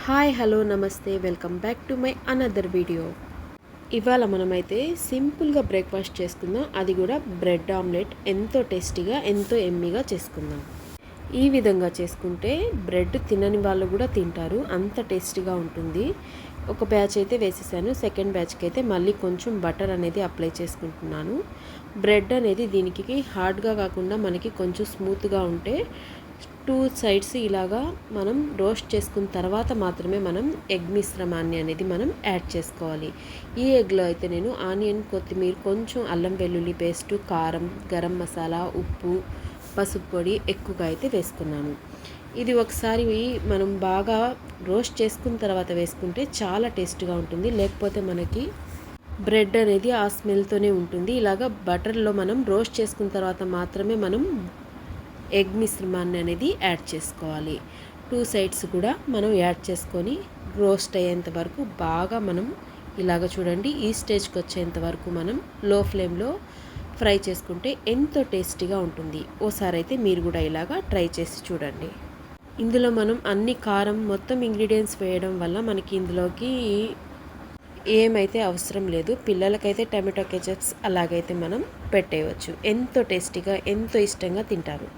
Hi hello నమస్తే welcome back to my another video. ఇవాళ మనమైతే సింపుల్గా బ్రేక్ఫాస్ట్ చేసుకుందాం. అది కూడా బ్రెడ్ ఆమ్లెట్ ఎంతో టేస్టీగా ఎంతో ఎమ్మీగా చేసుకుందాం. ఈ విధంగా చేసుకుంటే బ్రెడ్ తినని వాళ్ళు కూడా తింటారు, అంత టేస్టీగా ఉంటుంది. ఒక బ్యాచ్ అయితే వేసేసాను. సెకండ్ బ్యాచ్కి అయితే మళ్ళీ కొంచెం బటర్ అనేది అప్లై చేసుకుంటున్నాను. బ్రెడ్ అనేది దీనికి హార్డ్గా కాకుండా మనకి కొంచెం స్మూత్గా ఉంటే 2 సైడ్స్ ఇలాగా మనం రోస్ట్ చేసుకున్న తర్వాత మాత్రమే మనం ఎగ్ మిశ్రమాన్ని అనేది మనం యాడ్ చేసుకోవాలి. ఈ ఎగ్లో అయితే నేను ఆనియన్, కొత్తిమీర, కొంచెం అల్లం వెల్లుల్లి పేస్టు, కారం, గరం మసాలా, ఉప్పు, పసుపు పొడి ఎక్కువగా అయితే వేసుకున్నాను. ఇది ఒకసారి మనం బాగా రోస్ట్ చేసుకున్న తర్వాత వేసుకుంటే చాలా టేస్ట్గా ఉంటుంది. లేకపోతే మనకి బ్రెడ్ అనేది ఆ స్మెల్తోనే ఉంటుంది. ఇలాగ బటర్లో మనం రోస్ట్ చేసుకున్న తర్వాత మాత్రమే మనం ఎగ్ మిశ్రమాన్ని అనేది యాడ్ చేసుకోవాలి. 2 సైడ్స్ కూడా మనం యాడ్ చేసుకొని రోస్ట్ అయ్యేంత వరకు బాగా మనం ఇలాగ చూడండి, ఈ స్టేజ్కి వచ్చేంత వరకు మనం లో ఫ్లేమ్లో ఫ్రై చేసుకుంటే ఎంతో టేస్టీగా ఉంటుంది. ఓసారి అయితే మీరు కూడా ఇలాగా ట్రై చేసి చూడండి. ఇందులో మనం అన్ని కారం మొత్తం ఇంగ్రీడియంట్స్ వేయడం వల్ల మనకి ఇందులోకి ఏమైతే అవసరం లేదు. పిల్లలకైతే టమాటో కెచప్స్ అలాగైతే మనం పెట్టేయవచ్చు. ఎంతో టేస్టీగా ఎంతో ఇష్టంగా తింటారు.